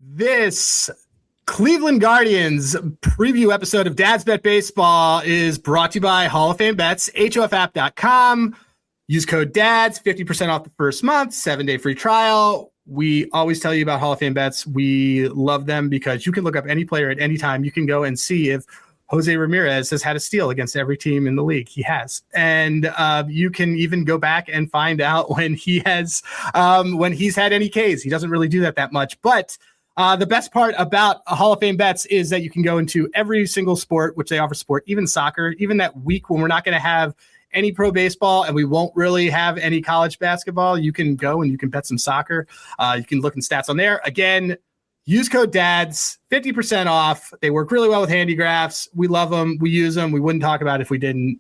This Cleveland Guardians preview episode of Dad's Bet Baseball is brought to you by Hall of Fame Bets, HOFapp.com. Use code DADS, 50% off the first month, 7-day free trial. We always tell you about Hall of Fame Bets. We love them because you can look up any player at any time. You can go and see if Jose Ramirez has had a steal against every team in the league. He has. And you can even go back and find out when he's had any Ks. He doesn't really do that much. But the best part about Hall of Fame Bets is that you can go into every single sport, which they offer sport, even soccer, even that week when we're not going to have any pro baseball and we won't really have any college basketball. You can go and you can bet some soccer. You can look in stats on there. Again, use code DADS, 50% off. They work really well with Handigraphs. We love them. We use them. We wouldn't talk about it if we didn't.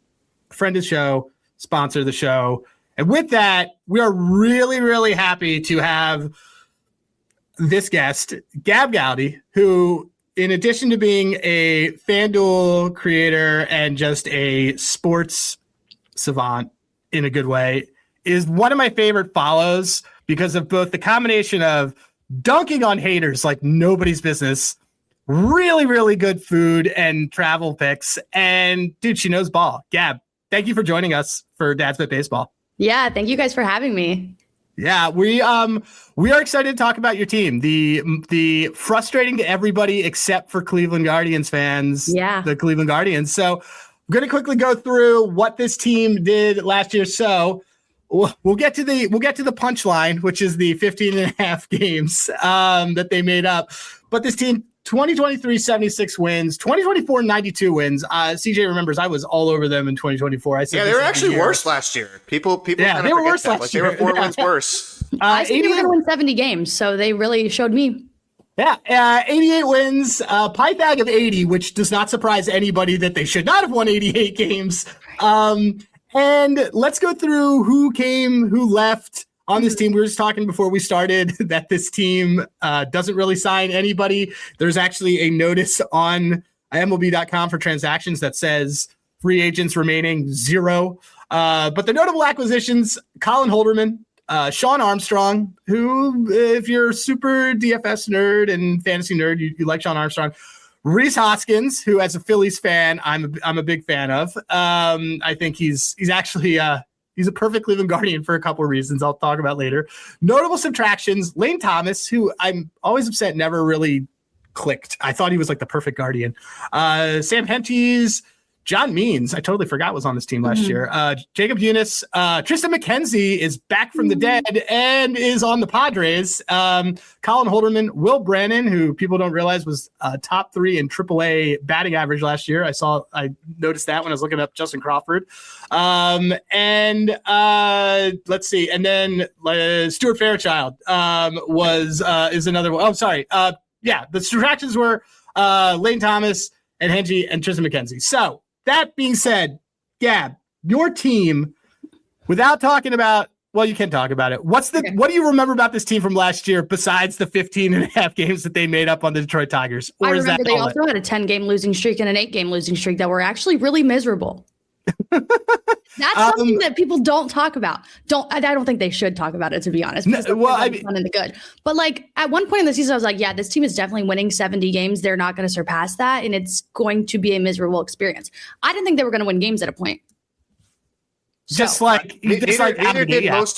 Friend of the show, sponsor the show. And with that, we are really, really happy to have this guest, Gabb Goudy, who, in addition to being a FanDuel creator and just a sports savant in a good way, is one of my favorite follows because of both the combination of dunking on haters like nobody's business, really, really good food and travel picks, and dude, she knows ball. Gabb, thank you for joining us for Dad's Bet Baseball. Yeah, thank you guys for having me. Yeah, we are excited to talk about your team. The frustrating to everybody except for Cleveland Guardians fans. Yeah, the Cleveland Guardians. So I'm going to quickly go through what this team did last year. So we'll get to the punchline, which is the 15 and a half games that they made up. But this team, 2023, 76 wins, 2024, 92 wins. CJ remembers I was all over them in 2024. I said, they were actually worse last year. People yeah, they were worse that. last year. They were 4 wins worse. I think they were going to win 70 games, so they really showed me. Yeah, 88 wins, Pythag of 80, which does not surprise anybody that they should not have won 88 games. And let's go through who came, who left on this team. We were just talking before we started that this team doesn't really sign anybody. There's actually a notice on MLB.com for transactions that says free agents remaining 0. But the notable acquisitions, Colin Holderman, Sean Armstrong, who, if you're a super DFS nerd and fantasy nerd, you like Sean Armstrong. Rhys Hoskins, who, as a Phillies fan, I'm a big fan of. I think he's actually he's a perfect Cleveland Guardian for a couple of reasons I'll talk about later. Notable subtractions: Lane Thomas, who I'm always upset never really clicked. I thought he was like the perfect Guardian. Sam Hentges, John Means, I totally forgot was on this team last year. Jacob Eunice, Tristan McKenzie is back from the dead and is on the Padres. Colin Holderman, Will Brannon, who people don't realize was top 3 in AAA batting average last year. I noticed that when I was looking up Justin Crawford. Let's see. And then Stuart Fairchild is another one. Oh, sorry. The distractions were Lane Thomas and Henge and Tristan McKenzie. So, that being said, Gabb, your team, without talking about, well, you can talk about it. What do you remember about this team from last year besides the 15 and a half games that they made up on the Detroit Tigers? Or I remember they also had a 10-game losing streak and an 8-game losing streak that were actually really miserable. That's something that people don't talk about. I don't think they should talk about it, to be honest. Fun and good. But like at one point in the season, I was like, yeah, this team is definitely winning 70 games. They're not going to surpass that, and it's going to be a miserable experience. I didn't think they were going to win games at a point. Neither did most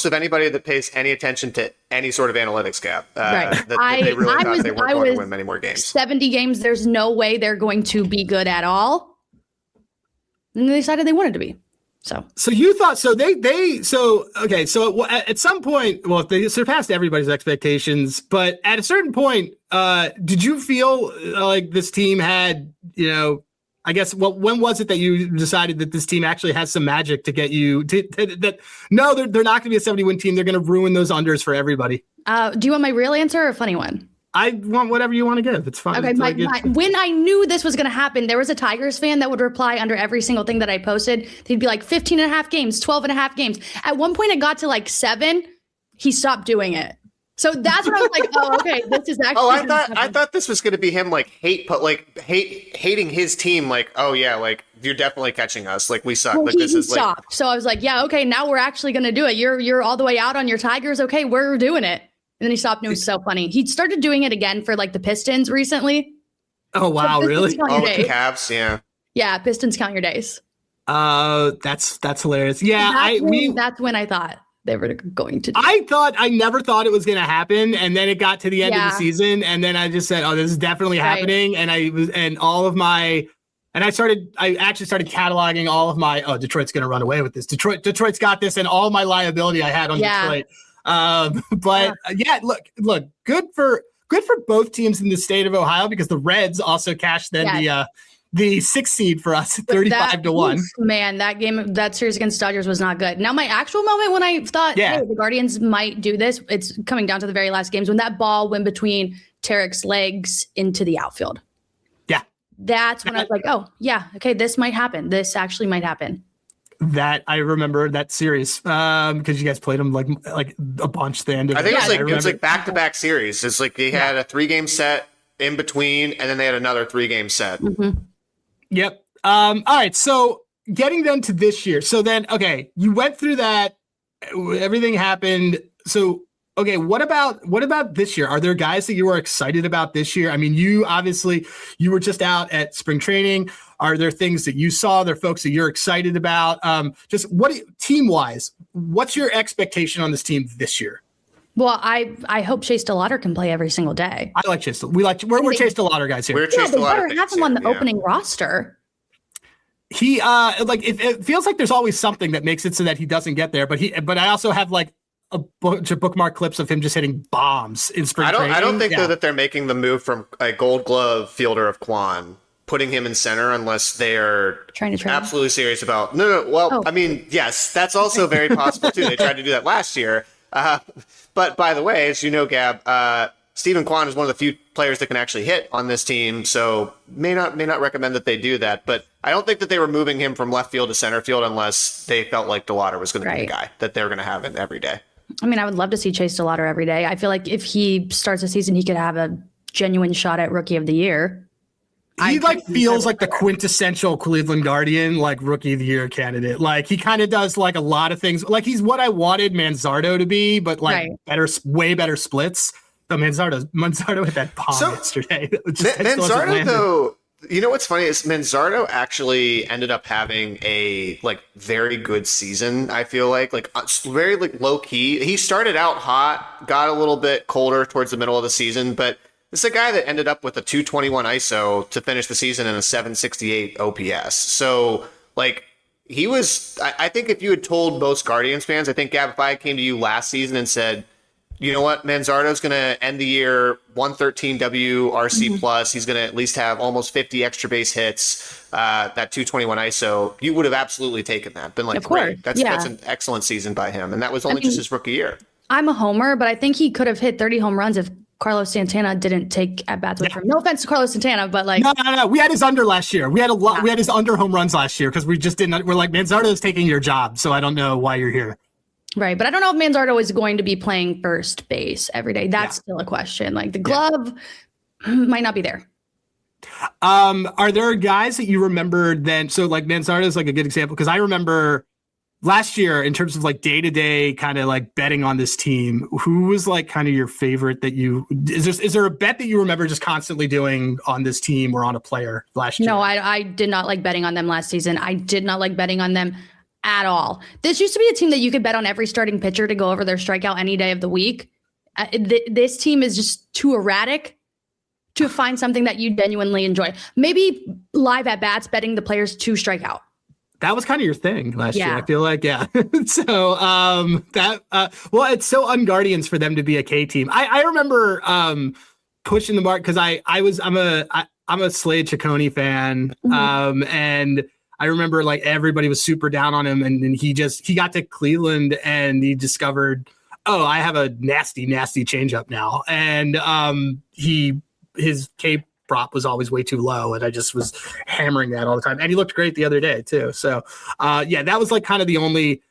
of anybody that pays any attention to any sort of analytics gap. Right. They really thought they weren't going to win many more games. 70 games. There's no way they're going to be good at all. And they decided they wanted to be. So you thought at some point, well, they surpassed everybody's expectations, but at a certain point, did you feel like this team had, I guess, when was it that you decided that this team actually has some magic to get you they're not going to be a 70-win team. They're going to ruin those unders for everybody. Do you want my real answer or a funny one? I want whatever you want to give. It's fine. Okay, when I knew this was going to happen, there was a Tigers fan that would reply under every single thing that I posted. They'd be like 15 and a half games, 12 and a half games. At one point, it got to like 7. He stopped doing it. So that's when I was like, oh, okay, this is actually. I thought this was going to be him like hating his team. Like, oh yeah, like you're definitely catching us. Like we suck. Well, like this is stopped. So I was like, yeah, okay, now we're actually going to do it. You're all the way out on your Tigers. Okay, we're doing it. then he stopped, and it was so funny. He started doing it again for like the Pistons recently. Oh, wow, really? Oh, with the Cavs, yeah. Yeah, Pistons count your days. That's hilarious. Yeah, that's when I thought they were going to do I never thought it was going to happen, and then it got to the end of the season, and then I just said, oh, this is definitely happening, and I actually started cataloging all of my, Detroit's going to run away with this. Detroit's got this, and all my liability I had on Detroit. Look, good for both teams in the state of Ohio, because the Reds also cashed the 6th seed for us at 35-1. Man, that series against Dodgers was not good. Now, my actual moment when I thought, hey, the Guardians might do this, it's coming down to the very last games when that ball went between Tarek's legs into the outfield. Yeah. That's when I was like, oh, yeah, okay, this might happen. This actually might happen. That I remember that series because you guys played them like a bunch at the end of I think it was like back-to-back series. It's like they had a 3-game set in between, and then they had another 3-game set. Mm-hmm. Yep. All right. So getting then to this year. So then, okay, you went through that. Everything happened. So, okay, what about this year? Are there guys that you were excited about this year? I mean, you were just out at spring training. Are there things that you saw? There are folks that you're excited about? Just team-wise, what's your expectation on this team this year? Well, I hope Chase DeLauter can play every single day. I like Chase. We're Chase DeLauter guys here. We're Chase DeLauter. They have him on the opening roster. He it feels like there's always something that makes it so that he doesn't get there. But I also have like a bunch of bookmark clips of him just hitting bombs in spring training. I don't think though that they're making the move from a Gold Glove fielder of Kwan, putting him in center, unless they are trying to absolutely serious about. No. Well, I mean, yes, that's also very possible too. They tried to do that last year. But by the way, as you know, Gabb, Stephen Kwan is one of the few players that can actually hit on this team, so may not recommend that they do that. But I don't think that they were moving him from left field to center field unless they felt like DeLauter was going to be the guy that they were going to have it every day. I mean, I would love to see Chase DeLauter every day. I feel like if he starts a season, he could have a genuine shot at Rookie of the Year. He feels like the quintessential Cleveland Guardian, like Rookie of the Year candidate. Like he kind of does like a lot of things. Like he's what I wanted Manzardo to be, but like way better splits. So Manzardo hit that bomb yesterday. Manzardo though, you know what's funny is Manzardo actually ended up having a like very good season. I feel like very like low key. He started out hot, got a little bit colder towards the middle of the season, but this is a guy that ended up with a 221 ISO to finish the season and a 768 OPS. So, like, he was. I think if you had told most Guardians fans, I think, Gabb, if I came to you last season and said, you know what, Manzardo's going to end the year 113 WRC plus. He's going to at least have almost 50 extra base hits, that 221 ISO. You would have absolutely taken that. Been like, great. That's an excellent season by him. And that was only just his rookie year. I'm a homer, but I think he could have hit 30 home runs if Carlos Santana didn't take at bats away from him. No offense to Carlos Santana, but like no. We had his under last year. We had a lot. We had his under home runs last year because we just didn't. We're like, Manzardo is taking your job, so I don't know why you're here. Right, but I don't know if Manzardo is going to be playing first base every day. That's still a question. Like the glove might not be there. Are there guys that you remember then? So like Manzardo is like a good example because I remember last year in terms of like day-to-day kind of like betting on this team, who was like kind of your favorite that is there a bet that you remember just constantly doing on this team or on a player last year? No, I did not like betting on them last season. I did not like betting on them at all. This used to be a team that you could bet on every starting pitcher to go over their strikeout any day of the week. This team is just too erratic to find something that you genuinely enjoy. Maybe live at bats, betting the players to strike out. That was kind of your thing last year. I feel like, so it's so un-Guardians for them to be a K team. I remember pushing the mark because I'm a Slade Ciccone fan. And I remember like everybody was super down on him, and then he got to Cleveland and he discovered, I have a nasty changeup now. And his K prop was always way too low, and I just was hammering that all the time. And he looked great the other day too. So that was like kind of the only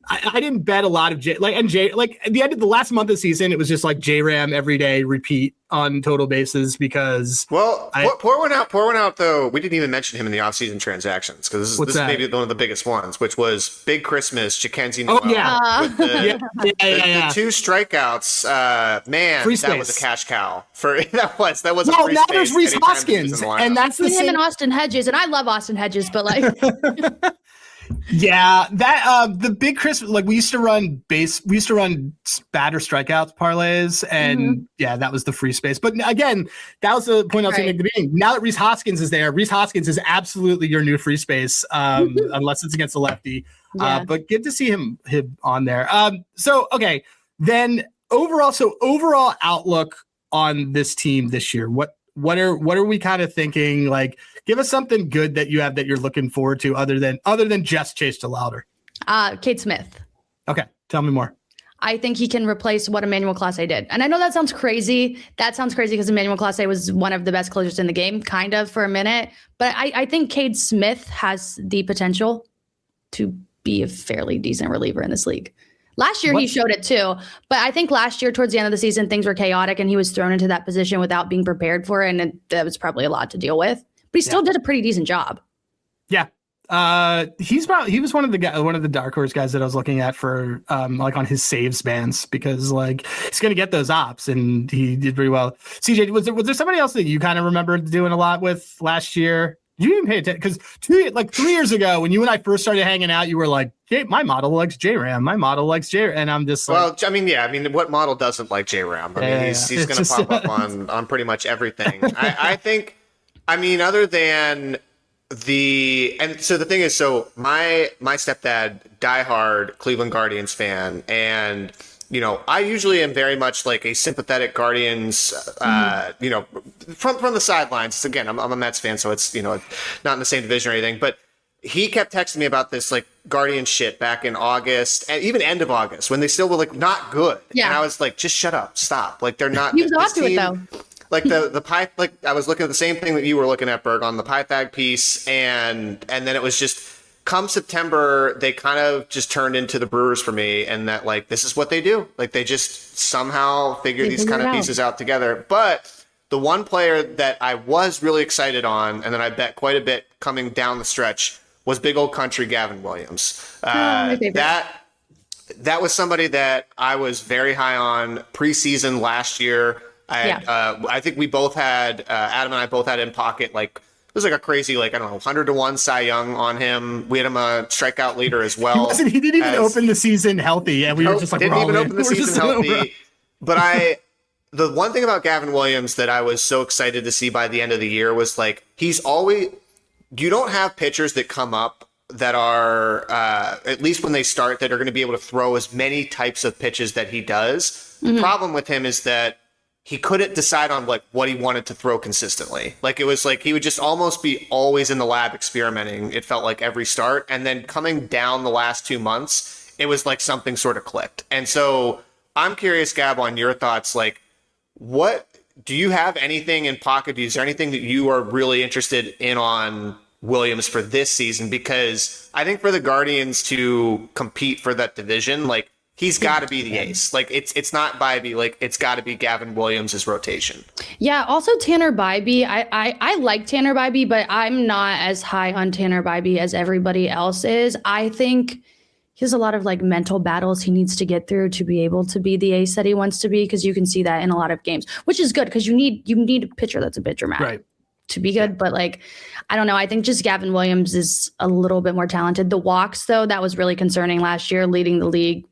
I didn't bet a lot of at the end of the last month of the season, it was just like J-Ram every day, repeat on total bases because. Well, pour one out though. We didn't even mention him in the offseason transactions because this is maybe one of the biggest ones, which was Big Christmas, Jackenzie Noel. Oh yeah, with the two strikeouts. Man, free that was a cash cow for that was a well, free now space there's Rhys anytime Hoskins, and that's the him same. and Austin Hedges, and I love Austin Hedges, but like. Yeah, that the Big Christmas, like we used to run batter strikeouts parlays, and yeah, that was the free space. But again, that was the point I was saying at the beginning. Now that Rhys Hoskins is there, Rhys Hoskins is absolutely your new free space, unless it's against a lefty. Yeah. But good to see him on there. So okay, then overall outlook on this team this year. What are we kind of thinking? Like, give us something good that you have that you're looking forward to other than just Chase DeLauder. Cade Smith. Okay, tell me more. I think he can replace what Emmanuel Clase did. And I know that sounds crazy. That sounds crazy because Emmanuel Clase was one of the best closers in the game, kind of, for a minute. But I think Cade Smith has the potential to be a fairly decent reliever in this league. Last year, he showed it too. But I think last year, towards the end of the season, things were chaotic and he was thrown into that position without being prepared for it. And that was probably a lot to deal with. But he still did a pretty decent job. Yeah. He was one of the dark horse guys that I was looking at for like on his saves bands because like he's going to get those ops and he did pretty well. CJ, was there somebody else that you kind of remember doing a lot with last year? You didn't pay attention because 3 years ago when you and I first started hanging out, you were like, hey, my model likes J-Ram. My model likes J-Ram. And I'm just like, well, I mean, what model doesn't like J-Ram? I mean, he's going to pop up on pretty much everything. I think, I mean, other than so the thing is, so my stepdad, diehard Cleveland Guardians fan, and you know, I usually am very much like a sympathetic Guardians, you know, from the sidelines. Again, I'm a Mets fan, so it's, you know, not in the same division or anything. But he kept texting me about this like Guardian shit back in August, and even end of August when they still were like not good. Yeah. And I was like, just shut up, stop. Like they're not. He was off to it though. Like the pie, like I was looking at the same thing that you were looking at, Berg, on the Pythag piece, and then it was just. Come September, they kind of just turned into the Brewers for me, and that like this is what they do. Like they just somehow figure these kind of pieces out together. But the one player that I was really excited on, and then I bet quite a bit coming down the stretch, was big old country Gavin Williams. That was somebody that I was very high on preseason last year. I think we both had Adam and I both had in pocket like. It was like a crazy, like, I don't know, 100-1 Cy Young on him. We had him a strikeout leader as well. He didn't even open the season healthy, and we were just like, didn't even open the season healthy. But the one thing about Gavin Williams that I was so excited to see by the end of the year was like, you don't have pitchers that come up that are, at least when they start, that are going to be able to throw as many types of pitches that he does. Mm-hmm. The problem with him is that he couldn't decide on like what he wanted to throw consistently. Like it was like he would just almost be always in the lab experimenting. It felt like every start. And then coming down the last 2 months, it was like something sort of clicked. And so I'm curious, Gabb, on your thoughts. Like, what do you have anything in pocket? Is there anything that you are really interested in on Williams for this season? Because I think for the Guardians to compete for that division, like, he's got to be the ace. Like it's not Bybee. Like it's got to be Gavin Williams' rotation. Yeah. Also Tanner Bybee. I like Tanner Bybee, but I'm not as high on Tanner Bybee as everybody else is. I think he has a lot of like mental battles he needs to get through to be able to be the ace that he wants to be. Because you can see that in a lot of games, which is good because you need a pitcher that's a bit dramatic to be good. But like, I don't know. I think just Gavin Williams is a little bit more talented. The walks though, that was really concerning last year, leading the league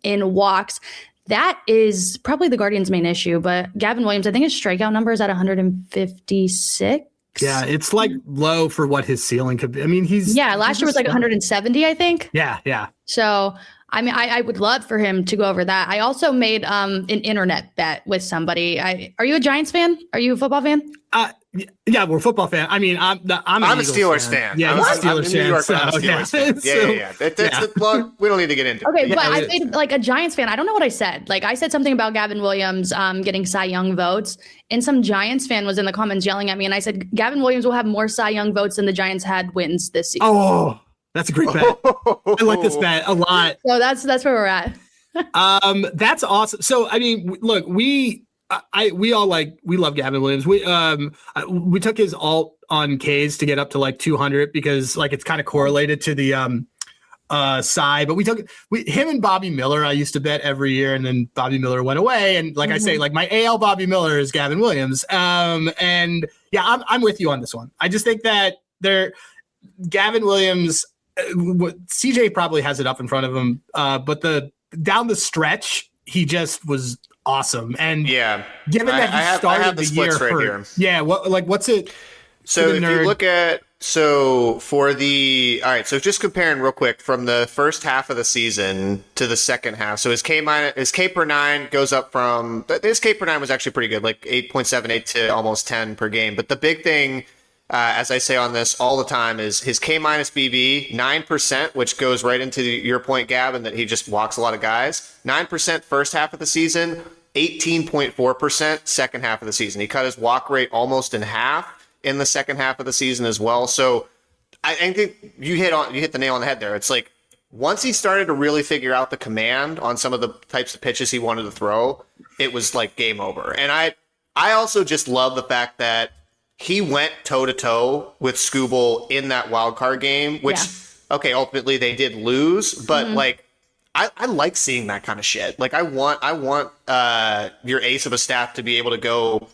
in walks. That is probably the Guardians' main issue. But Gavin Williams, I think his strikeout number is at 156. Yeah, it's like low for what his ceiling could be. I mean, last year was like 170, I think. Yeah. So, I mean, I would love for him to go over that. I also made an internet bet with somebody. Are you a Giants fan? Are you a football fan? Yeah, we're a football fan. I mean, I'm a Steelers fan. Yeah, I'm a Steelers fan. Yeah. We don't need to get into it. Okay, but I made like a Giants fan. I don't know what I said. Like I said something about Gavin Williams getting Cy Young votes, and some Giants fan was in the comments yelling at me, and I said Gavin Williams will have more Cy Young votes than the Giants had wins this season. Oh, That's a great bet. I like this bet a lot. So that's where we're at. That's awesome. So I mean, look, we love Gavin Williams. We took his alt on K's to get up to like 200 because like it's kind of correlated to the side. But him and Bobby Miller. I used to bet every year, and then Bobby Miller went away. And like I say, like my AL Bobby Miller is Gavin Williams. And yeah, I'm with you on this one. I just think that Gavin Williams. CJ probably has it up in front of him, but down the stretch, he just was awesome. And given that he started the year hurt, here. Yeah, what's it? So if you look at so just comparing real quick from the first half of the season to the second half. So his K per 9 goes up from his K per 9 was actually pretty good, like 8.78 to almost 10 per game. But the big thing, as I say on this all the time, is his K minus BB 9%, which goes right into your point, Gab, and that he just walks a lot of guys. 9% first half of the season, 18.4% second half of the season. He cut his walk rate almost in half in the second half of the season as well. So I think you hit the nail on the head there. It's like once he started to really figure out the command on some of the types of pitches he wanted to throw, it was like game over. And I also just love the fact that he went toe-to-toe with Skubal in that wild card game, which, okay, ultimately they did lose, but like, I like seeing that kind of shit. Like, I want your ace of a staff to be able to go,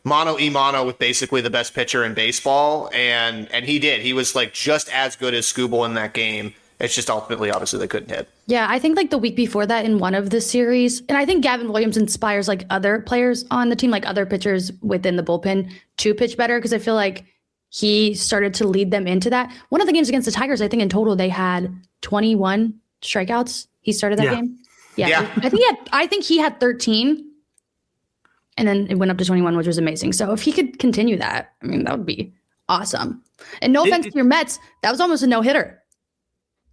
mano-a-mano with basically the best pitcher in baseball, and he did. He was like just as good as Skubal in that game. It's just ultimately, obviously, they couldn't hit. Yeah, I think like the week before that in one of the series, and I think Gavin Williams inspires like other players on the team, like other pitchers within the bullpen to pitch better because I feel like he started to lead them into that. One of the games against the Tigers, I think in total they had 21 strikeouts. He started that game. Yeah. I think he had 13, and then it went up to 21, which was amazing. So if he could continue that, I mean, that would be awesome. And no offense to your Mets, that was almost a no-hitter.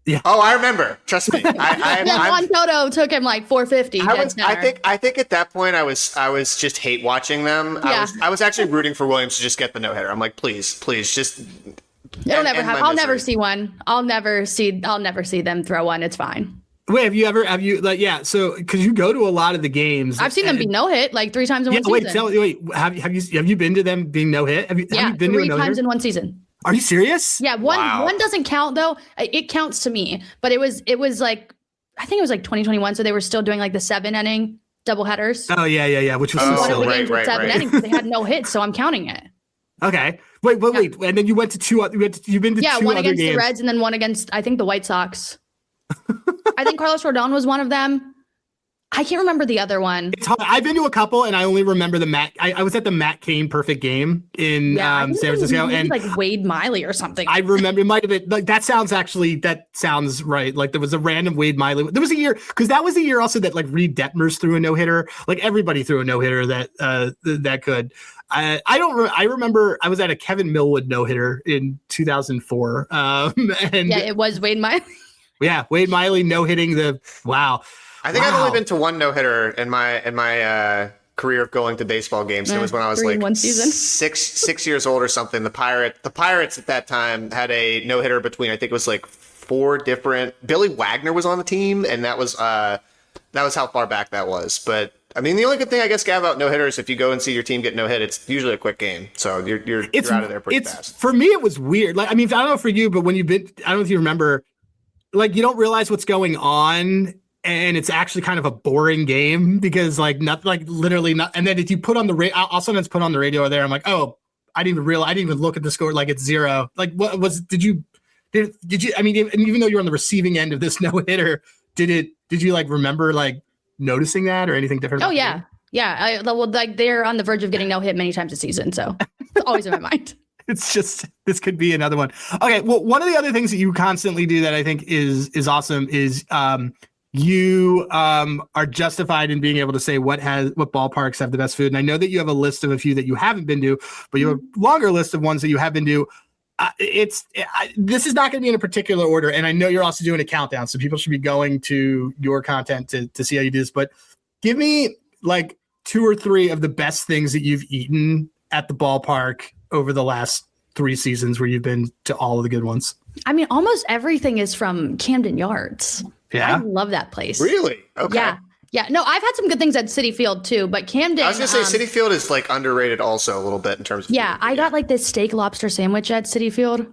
Yeah. Oh, I remember. Trust me. Juan Soto took him like 450. I think at that point I was just hate watching them. Yeah. I was actually rooting for Williams to just get the no hitter. I'm like, please, just. It'll never happen. I'll never see one. I'll never see them throw one. It's fine. Wait, so because you go to a lot of the games. I've seen them be no hit like 3 times in one season. Have you been to them being no hit? Have you been 3 times in one season. Are you serious? Yeah, one doesn't count though. It counts to me, but it was like I think it was like 2021, so they were still doing like the 7-inning doubleheaders. Oh yeah, which was one of the games with 7 innings. They had no hits, so I'm counting it. Okay, wait, and then you went to 2. You've been to 2 one other against games. the Reds and then one against I think the White Sox. I think Carlos Rodon was one of them. I can't remember the other one. It's hard. I've been to a couple, and I only remember the Matt. I was at the Matt Cain perfect game in San Francisco, and like Wade Miley or something. I remember it might have been like that sounds right. Like there was a random Wade Miley. There was a year because that was the year also that like Reed Detmers threw a no hitter. Like everybody threw a no hitter that could. I remember I was at a Kevin Millwood no hitter in 2004. It was Wade Miley. Yeah, Wade Miley no hitting the wow. I think I've only been to one no-hitter in my career of going to baseball games. And it was when I was like one season. six years old or something. The Pirates at that time had a no-hitter between, I think it was like 4 different. Billy Wagner was on the team, and that was how far back that was. But I mean, the only good thing I guess, Gav, about no-hitters, if you go and see your team get no-hit, it's usually a quick game. So you're out of there pretty fast. For me, it was weird. Like I mean, I don't know for you, but when you've been, I don't know if you remember, like you don't realize what's going on. And it's actually kind of a boring game because literally not. And then if you put on the radio, I'll sometimes put on the radio there. I'm like, oh, I didn't even look at the score. Like it's 0. Like what was, did you, I mean, even though you're on the receiving end of this no hitter, did you like remember like noticing that or anything different? Oh yeah. Yeah. They're on the verge of getting no hit many times a season. So it's always in my mind. It's just, this could be another one. Okay. Well, one of the other things that you constantly do that I think is awesome is, you are justified in being able to say what ballparks have the best food. And I know that you have a list of a few that you haven't been to, but you have a longer list of ones that you have been to. This is not going to be in a particular order. And I know you're also doing a countdown, so people should be going to your content to see how you do this. But give me like 2 or 3 of the best things that you've eaten at the ballpark over the last 3 seasons where you've been to all of the good ones. I mean, almost everything is from Camden Yards. Yeah. I love that place. Really? Okay. Yeah. Yeah. No, I've had some good things at City Field too, but Camden. I was going to say City Field is like underrated also a little bit in terms of. Yeah. I got like this steak lobster sandwich at City Field.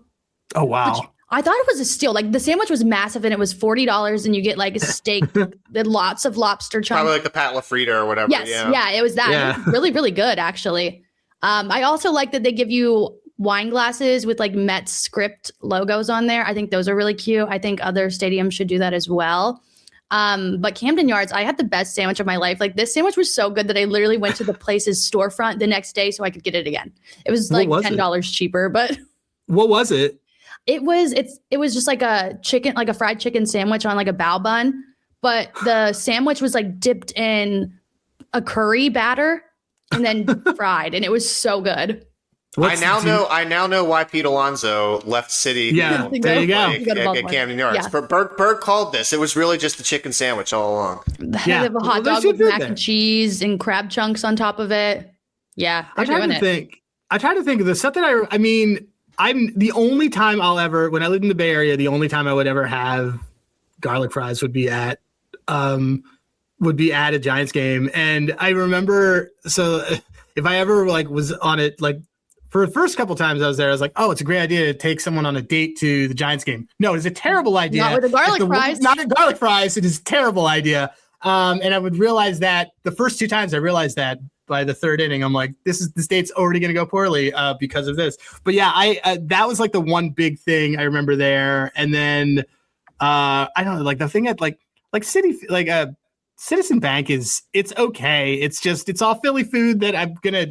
Oh, wow. I thought it was a steal. Like the sandwich was massive and it was $40 and you get like a steak with lots of lobster chunks. Probably like the Pat LaFrida or whatever. Yes. Yeah, it was that. Yeah. It was really, really good actually. I also like that they give you wine glasses with like Mets script logos on there. I think those are really cute. I think other stadiums should do that as well. But Camden Yards, I had the best sandwich of my life. Like this sandwich was so good that I literally went to the place's storefront the next day so I could get it again. It was like $10 cheaper, but what was it? It was just like a fried chicken sandwich on like a bao bun, but the sandwich was like dipped in a curry batter and then fried, and it was so good. I now know why Pete Alonso left City. Yeah, there you go. At Camden Yards. Yeah. Berg called this. It was really just the chicken sandwich all along. They have a hot dog with mac and cheese and crab chunks on top of it. Yeah, I try to think of the stuff that I mean, I'm the only time when I lived in the Bay Area, the only time I would ever have garlic fries would be at a Giants game. And I remember, so if I ever like was on it, like for the first couple times I was there, I was like, oh, it's a great idea to take someone on a date to the Giants game. No, it's a terrible idea. Not with the garlic fries. Not a garlic fries. It is a terrible idea. And I would realize that the first two times I realized that by the third inning, I'm like, this date's already going to go poorly because of this. But yeah, that was like the one big thing I remember there. And then I don't know, like the thing at like City, like Citizen Bank it's okay. It's all Philly food that I'm gonna.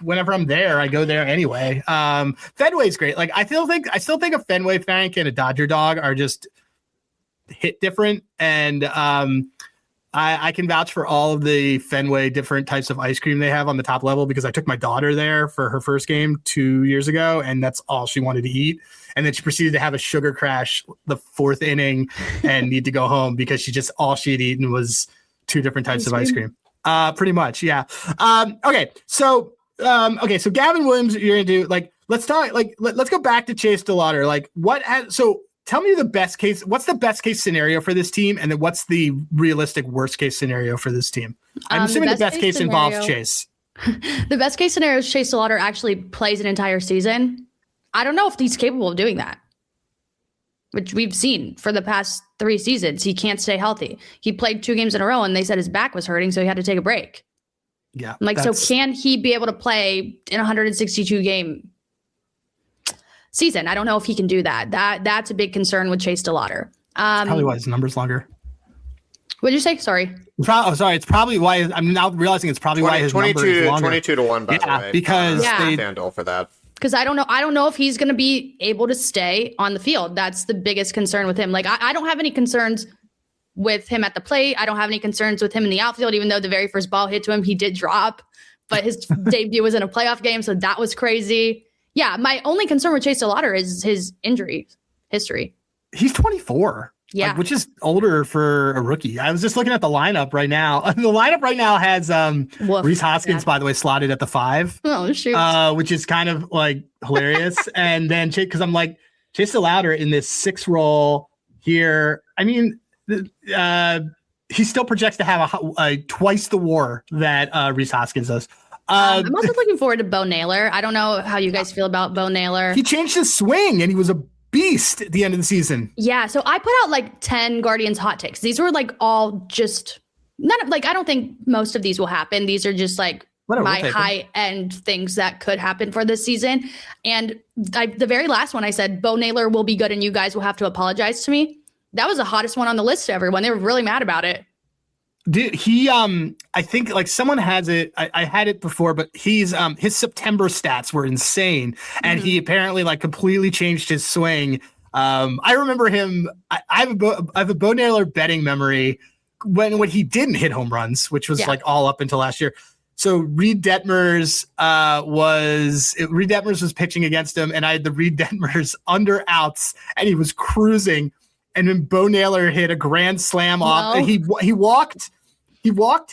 Whenever I'm there, I go there anyway. Fenway's great. Like I still think a Fenway Frank and a Dodger dog are just hit different. And I can vouch for all of the Fenway different types of ice cream they have on the top level because I took my daughter there for her first game 2 years ago, and that's all she wanted to eat. And then she proceeded to have a sugar crash the fourth inning and need to go home because all she had eaten was two different types of ice cream. Pretty much, yeah. Okay, so Gavin Williams, you're gonna do let's go back to Chase DeLauder. Tell me the best case. What's the best case scenario for this team, and then what's the realistic worst case scenario for this team? I'm assuming the best case involves Chase. The best case scenario is Chase DeLauder actually plays an entire season. I don't know if he's capable of doing that, which we've seen for the past 3 seasons. He can't stay healthy. He played 2 games in a row, and they said his back was hurting, so he had to take a break. Yeah. So can he be able to play in a 162 game season? I don't know if he can do that. That's a big concern with Chase DeLauder. Probably why his number's longer. What did you say? Sorry. It's probably why I'm now realizing it's probably why his number is longer. 22-1, by the way. Because FanDuel for that. Because I don't know if he's going to be able to stay on the field. That's the biggest concern with him. Like I don't have any concerns with him at the plate. I don't have any concerns with him in the outfield, even though the very first ball hit to him, he did drop, but his debut was in a playoff game. So that was crazy. Yeah. My only concern with Chase DeLauder is his injury history. He's 24. Yeah. Which is older for a rookie. I was just looking at the lineup right now. The lineup right now has Rhys Hoskins, by the way, slotted at the 5. Oh, shoot. Which is kind of like hilarious. And then because I'm like, Chase DeLauder in this 6 role here. I mean, he still projects to have a twice the WAR that Rhys Hoskins does. I'm also looking forward to Bo Naylor. I don't know how you guys feel about Bo Naylor. He changed his swing and he was a beast at the end of the season. Yeah, so I put out like 10 Guardians hot takes. These were like all just I don't think most of these will happen. These are just like my high end things that could happen for this season. And the very last one I said, Bo Naylor will be good and you guys will have to apologize to me. That was the hottest one on the list to everyone. They were really mad about it. Did he, I think like someone has it. I had it before, but his September stats were insane. And he apparently like completely changed his swing. I remember him. I have a Bo Naylor betting memory when he didn't hit home runs, which was like all up until last year. So Reed Detmers was pitching against him, and I had the Reed Detmers under outs, and he was cruising. And then Bo Naylor hit a grand slam off. And he walked,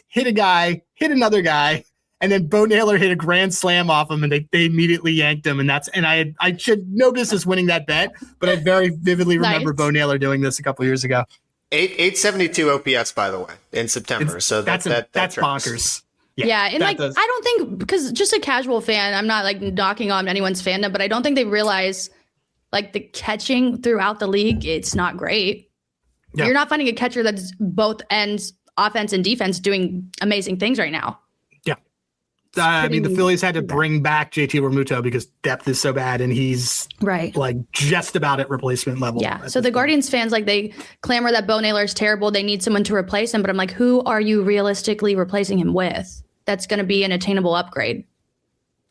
hit a guy, hit another guy, and then Bo Naylor hit a grand slam off him, and they immediately yanked him. And I should know business winning that bet, but I very vividly remember Bo Naylor doing this a couple years ago. 872 OPS, by the way, in September. So that's bonkers. Yeah, and I don't think, because just a casual fan, I'm not like knocking on anyone's fandom, but I don't think they realize like the catching throughout the league, it's not great. Yeah. You're not finding a catcher that's both ends, offense and defense, doing amazing things right now. Yeah. The Phillies had to bring back JT Realmuto because depth is so bad, and he's like just about at replacement level. Yeah. So the Guardians fans, like, they clamor that Bo Naylor is terrible. They need someone to replace him. But I'm like, who are you realistically replacing him with? That's going to be an attainable upgrade.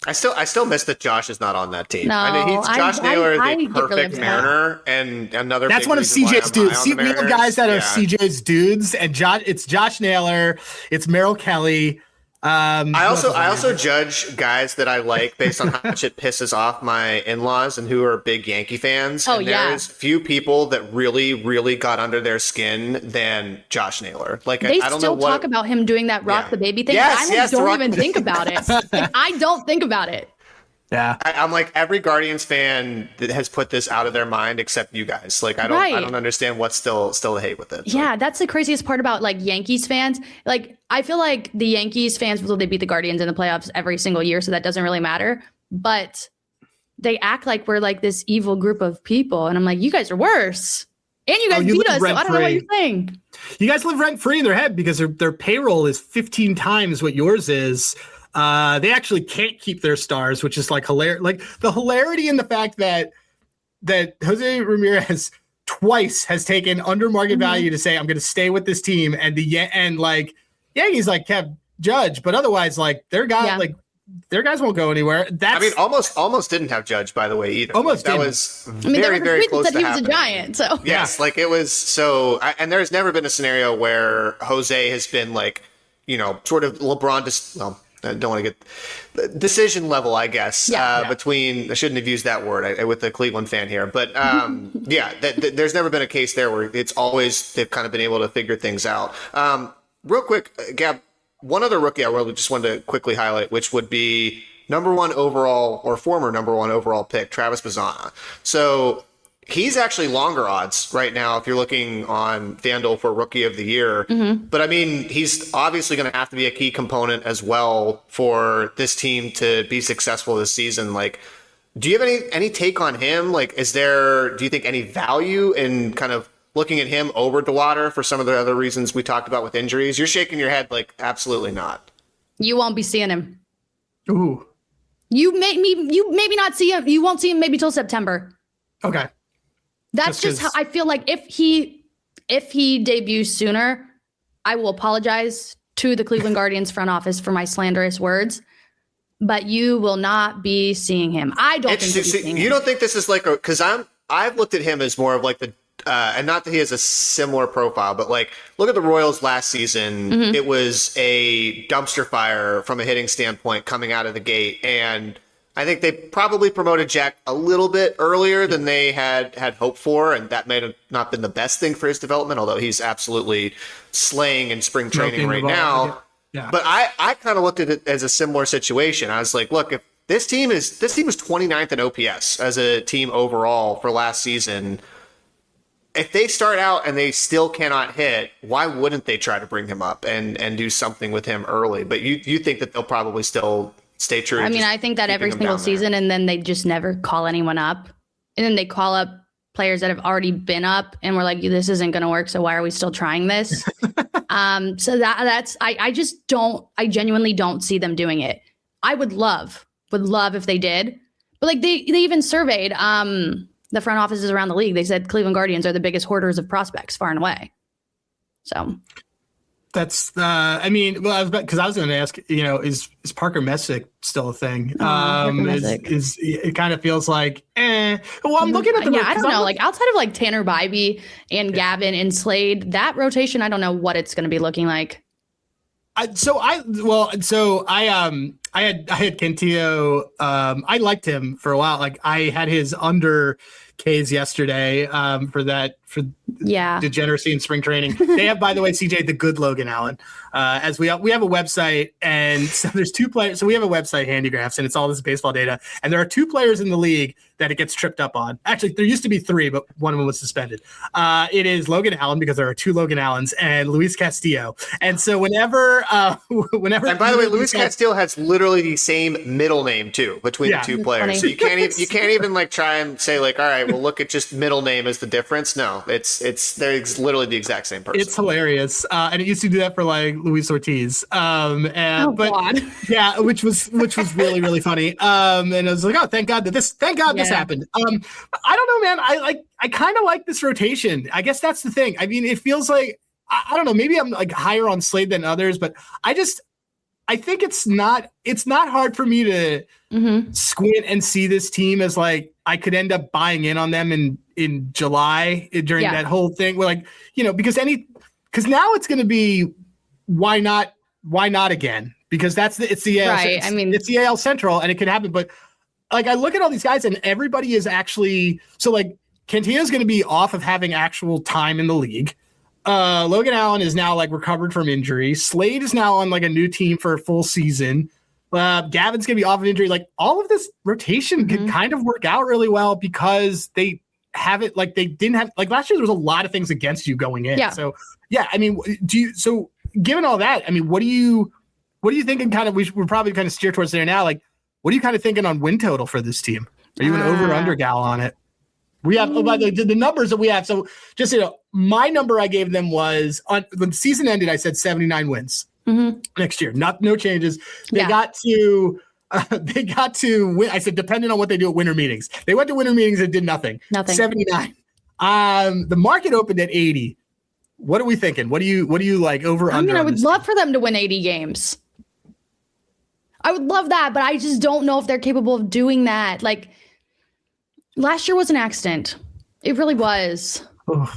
I still miss that Josh is not on that team. No, Josh Naylor is a perfect Mariner, and another. That's one of CJ's dudes. We have guys that are CJ's dudes, and it's Josh Naylor, it's Merrill Kelly. I also judge guys that I like based on how much it pisses off my in-laws and who are big Yankee fans. Oh, and there's few people that really, really got under their skin than Josh Naylor. Like, they I don't still know talk about him doing that rock the baby thing. I don't even think about it. Like, I don't think about it. Yeah, I'm like, every Guardians fan that has put this out of their mind except you guys. Like, I don't understand what's still the hate with it. Yeah, that's the craziest part about like Yankees fans. Like, I feel like the Yankees fans, they beat the Guardians in the playoffs every single year, so that doesn't really matter. But they act like we're like this evil group of people, and I'm like, you guys are worse, and you guys beat us. So I don't know what you're saying. You guys live rent free in their head because their payroll is 15 times what yours is. They actually can't keep their stars, which is like hilarious. Like the hilarity in the fact that Jose Ramirez twice has taken under market value to say, I'm going to stay with this team. And Yankees like kept Judge, but otherwise like their guys won't go anywhere. Almost didn't have Judge, by the way, either. Almost that didn't. Was very, very close to happening. He was a Giant, so yes, like it was so. And there's never been a scenario where Jose has been like, sort of LeBron. I don't want to get decision level, I guess, between, I shouldn't have used that word with the Cleveland fan here, but there's never been a case there where it's always, they've kind of been able to figure things out. Real quick, Gabb, one other rookie I really just wanted to quickly highlight, which would be number 1 overall or former number 1 overall pick, Travis Bazzana. So he's actually longer odds right now if you're looking on FanDuel for Rookie of the Year. Mm-hmm. But I mean, he's obviously going to have to be a key component as well for this team to be successful this season. Like, do you have any take on him? Like, do you think any value in kind of looking at him over DeWater for some of the other reasons we talked about with injuries? You're shaking your head like, absolutely not. You won't be seeing him. Ooh. You maybe not see him. You won't see him maybe till September. Okay. That's just how I feel. Like if he debuts sooner, I will apologize to the Cleveland Guardians front office for my slanderous words, but you will not be seeing him. I don't think you don't think this is like because I've looked at him as more of like the and not that he has a similar profile, but like look at the Royals last season. Mm-hmm. It was a dumpster fire from a hitting standpoint coming out of the gate, and I think they probably promoted Jack a little bit earlier than they had hoped for, and that may have not been the best thing for his development, although he's absolutely slaying in spring training right now. Yeah. But I kind of looked at it as a similar situation. I was like, look, if this team is 29th in OPS as a team overall for last season, if they start out and they still cannot hit, why wouldn't they try to bring him up and do something with him early? But you think that they'll probably still stay true. I mean, I think that every single season, and then they just never call anyone up. And then they call up players that have already been up, and we're like, this isn't going to work, so why are we still trying this? So that's I genuinely don't see them doing it. I would love if they did. But like they even surveyed the front offices around the league. They said Cleveland Guardians are the biggest hoarders of prospects far and away. So that's because I was going to ask, is Parker Messick still a thing? It kind of feels like, well, I'm looking at I don't know. Like outside of like Tanner Bybee and Gavin and Slade, that rotation, I don't know what it's going to be looking like. I had Cantillo. I liked him for a while. Like I had his under K's yesterday for degeneracy in spring training. They have, by the way, CJ, the good Logan Allen. As we have a website, and so there's 2 players. So we have a website, Handygraphs, and it's all this baseball data. And there are 2 players in the league that it gets tripped up on. Actually, there used to be 3, but one of them was suspended. It is Logan Allen, because there are 2 Logan Allens, and Luis Castillo. And so whenever, and by the way, Luis Castillo has literally the same middle name too between the 2 players. Funny. So you can't even like try and say like, all right, we'll look at just middle name as the difference. No, they're literally the exact same person. It's hilarious, and it used to do that for like Luis Ortiz. God. Yeah, which was really, really funny. And I was like, oh, thank God this happened. I don't know, man. I kind of like this rotation. I guess that's the thing. I mean, it feels like, I don't know, maybe I'm like higher on Slade than others, but I think it's not hard for me to squint and see this team as like, I could end up buying in on them in July during that whole thing where, like, because now it's going to be, why not again? Because it's the AL, right. It's the AL Central, and it can happen. But like, I look at all these guys, and everybody is actually, so like Cantillo's going to be off of having actual time in the league. Logan Allen is now like recovered from injury. Slade is now on like a new team for a full season. Gavin's going to be off of injury. Like, all of this rotation can kind of work out really well because they have it, like, they didn't have, like, last year there was a lot of things against you going in. Yeah. So yeah, I mean, so given all that, I mean, what are you thinking? Kind of, we're probably kind of steer towards there now. Like, what are you kind of thinking on win total for this team? Are you an over or under gal on it? We have by the numbers that we have. So just, my number I gave them was, on when the season ended, I said 79 wins next year. No changes. They got to win. I said, depending on what they do at winter meetings. They went to winter meetings and did nothing. 79. The market opened at 80. What are we thinking? What do you like, over under? I would love for them to win 80 games. I would love that, but I just don't know if they're capable of doing that. Like, last year was an accident. It really was. Oh.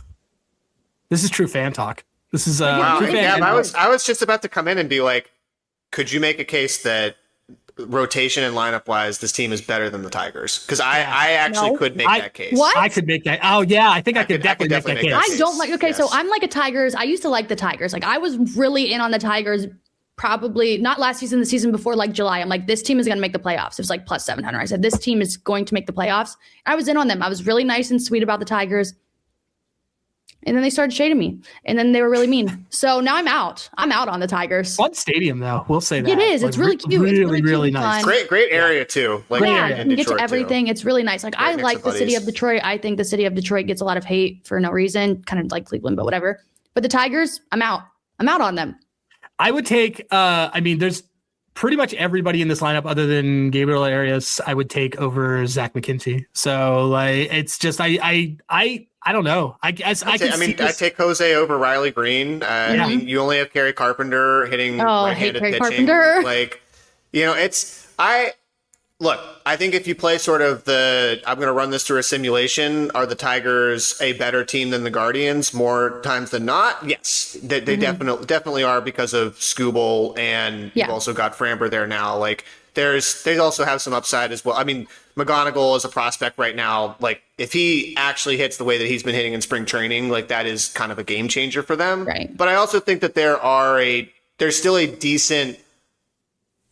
This is true fan talk. This is wow. Yeah, I was just about to come in and be like, could you make a case that rotation and lineup wise, this team is better than the Tigers? Because I actually could make that case. What? I could make that. Oh yeah, I think I could definitely make that case. I don't like. Okay, yes. So I'm like a Tigers. I used to like the Tigers. Like, I was really in on the Tigers. Probably not last season, the season before, like July. I'm like, this team is going to make the playoffs. It was like plus 700. I said, this team is going to make the playoffs. I was in on them. I was really nice and sweet about the Tigers. And then they started shading me. And then they were really mean. So now I'm out. I'm out on the Tigers. Fun stadium, though. We'll say that. It is. It's really cute. Really, it's really nice. Fun. Great area, too. Like, yeah, you can get to everything. Too. It's really nice. Like, I like the city of Detroit. I think the city of Detroit gets a lot of hate for no reason. Kind of like Cleveland, but whatever. But the Tigers, I'm out. I'm out on them. I would take, there's pretty much everybody in this lineup other than Gabriel Arias, I would take over Zach McKenzie. So, like, it's just, I don't know. I take Jose over Riley Green. I mean, you only have Kerry Carpenter hitting right-handed pitching. Carpenter. Like, I think if you play sort of I'm going to run this through a simulation, are the Tigers a better team than the Guardians more times than not? Yes, they definitely are, because of Skubal, and you've also got Framber there now. Like, they also have some upside as well. I mean, McGonigal is a prospect right now. Like, if he actually hits the way that he's been hitting in spring training, like, that is kind of a game changer for them. Right. But I also think that there's still a decent,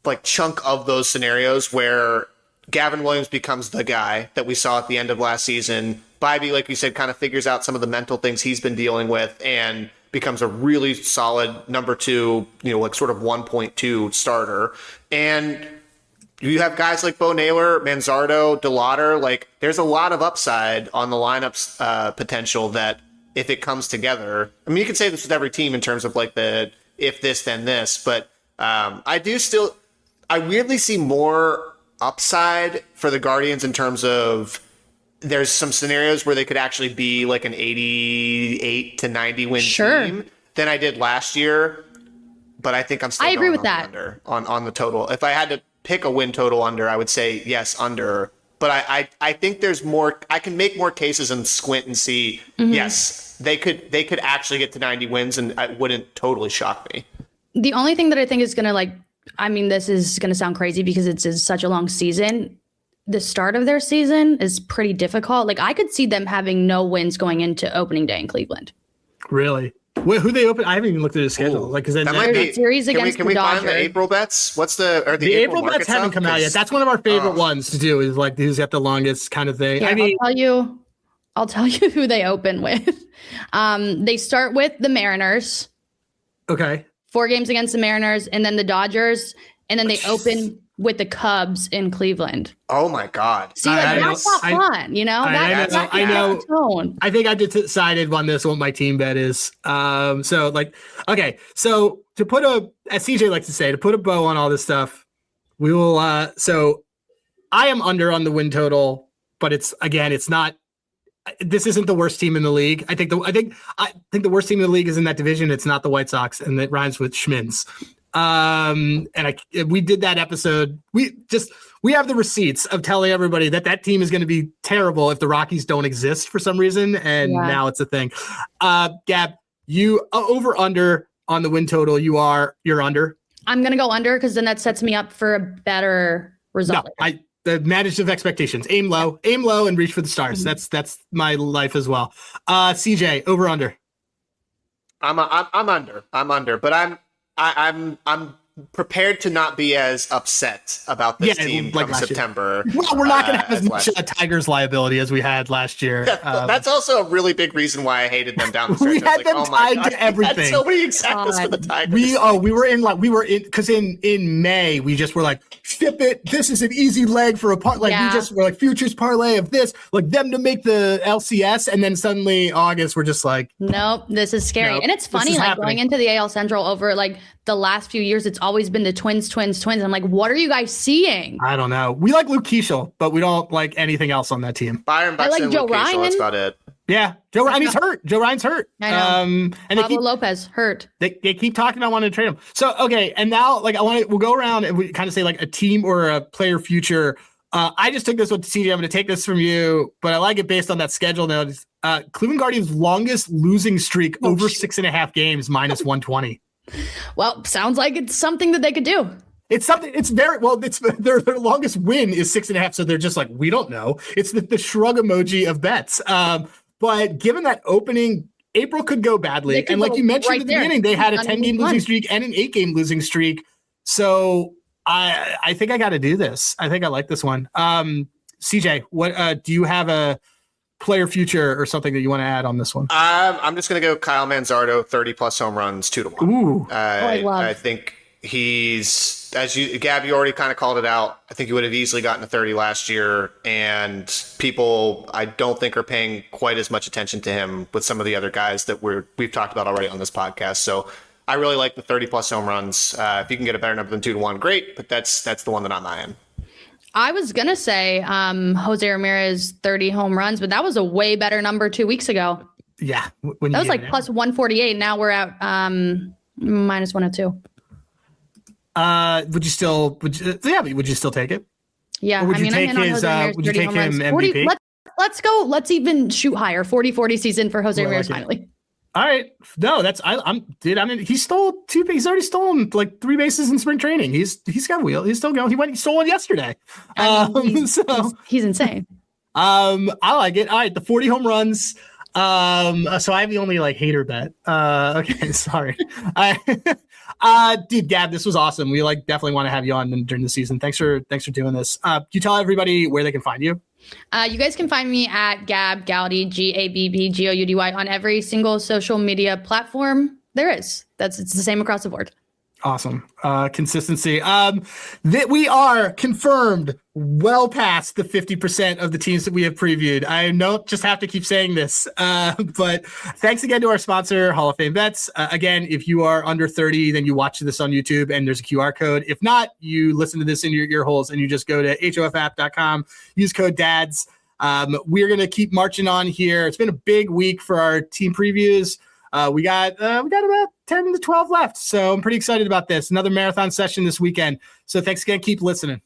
like, chunk of those scenarios where Gavin Williams becomes the guy that we saw at the end of last season. Bybee, like you said, kind of figures out some of the mental things he's been dealing with and becomes a really solid number 2, like sort of 1.2 starter. And you have guys like Bo Naylor, Manzardo, DeLauder. Like, there's a lot of upside on the lineup's potential that, if it comes together, I mean, you can say this with every team in terms of like the if this then this, but I weirdly see more upside for the Guardians in terms of there's some scenarios where they could actually be like an 88 to 90 win team than I did last year. But I think I'm still agree with that under on the total. If I had to pick a win total under, I would say yes, under. But I think there's more. I can make more cases and squint and see. Yes, they could actually get to 90 wins, and it wouldn't totally shock me. The only thing that I think is gonna this is gonna sound crazy because it's such a long season. the start of their season is pretty difficult. Like I could see them having no wins going into opening day in Cleveland. Really? Who they open? I haven't even looked at the schedule. Like, is that might be series against can we the find Dodgers? the April bets? What's the April bets haven't come out yet. That's one of our favorite ones to do. Is like who's got the longest kind of thing. Yeah, I mean, I'll tell you who they open with. They start with the Mariners. Okay. 4 games against the Mariners, and then the Dodgers, and then they open with the Cubs in Cleveland. Oh my God! See, that's not fun, you know. I know. I think I decided on this what my team bet is. So to put as CJ likes to say, to put a bow on all this stuff, we will. So I am under on the win total, but it's not. This isn't the worst team in the league. I think the worst team in the league is in that division. It's not the White Sox, and it rhymes with Schmins. We did that episode. We have the receipts of telling everybody that team is going to be terrible if the Rockies don't exist for some reason, and now it's a thing. Gab, you over under on the win total. You're under. I'm going to go under because then that sets me up for a better result. No, the management of expectations. Aim low, and reach for the stars. Mm-hmm. That's my life as well. CJ, over under. I'm under, but I'm prepared to not be as upset about this team come September. Well, we're not going to have as much Tigers liability as we had last year. That's also a really big reason why I hated them down the stretch. We had them tied to everything. We had so many exactas for the Tigers. We were in because in May we just were like, ship it. This is an easy leg for a part. Like we just were like futures parlay of this, like them to make the LCS, and then suddenly August we're just like, nope, this is scary. And it's funny, like going into the AL Central over like the last few years, it's always been the Twins. I'm like, what are you guys seeing? I don't know. We like Luke Keeschel, but we don't like anything else on that team. Byron Buxton, I like Joe Ryan. That's about it. Yeah, Joe Ryan. He's hurt. Joe Ryan's hurt. I know. And Pablo Lopez hurt. They keep talking about wanting to trade him. So okay, and now we'll go around and we kind of say like a team or a player future. I just took this with CJ. I'm going to take this from you, but I like it based on that schedule note. Cleveland Guardians' longest losing streak over 6.5 games, minus 120. Well, sounds like it's something that they could do. It's something. It's very well. It's their longest win is 6.5. So they're just like, we don't know. It's the shrug emoji of bets. But given that opening, April could go badly, and like you mentioned at the beginning, they had a 10-game losing streak and an 8-game losing streak. So I think I got to do this. I think I like this one. CJ, what do you have a player future or something that you want to add on this one? I'm just going to go Kyle Manzardo, 30+ home runs, 2-1. Ooh. I think he's, Gab, you already kind of called it out. I think he would have easily gotten to 30 last year, and people I don't think are paying quite as much attention to him with some of the other guys that we've talked about already on this podcast. So I really like the 30+ home runs. If you can get a better number than 2-1, great, but that's the one that I'm eyeing. I was going to say Jose Ramirez 30 home runs, but that was a way better number 2 weeks ago. Yeah. That was like plus 148. Now we're at minus 102. Would you still take it? Yeah. Would you take him MVP? Let's go. Let's even shoot higher. 40-40 season for Jose Ramirez finally. All right. No, he stole 2 bases. He's already stolen like 3 bases in spring training. He's got wheel. He's still going. He stole one yesterday. He's insane. I like it. All right. The 40 home runs. So I have the only like hater bet. Okay. Sorry. Dude, Gab, this was awesome. We definitely want to have you on during the season. Thanks for doing this. Can you tell everybody where they can find you? You guys can find me at Gabb Goudy, Gabb Goudy on every single social media platform there is. It's the same across the board. Awesome. Consistency. That we are confirmed well past the 50% of the teams that we have previewed. I don't just have to keep saying this, but thanks again to our sponsor, Hall of Fame Bets. Again, if you are under 30, then you watch this on YouTube and there's a QR code. If not, you listen to this in your ear holes and you just go to hofapp.com, use code DADS. We're going to keep marching on here. It's been a big week for our team previews. We got about 10 to 12 left. So I'm pretty excited about this. Another marathon session this weekend. So thanks again. Keep listening.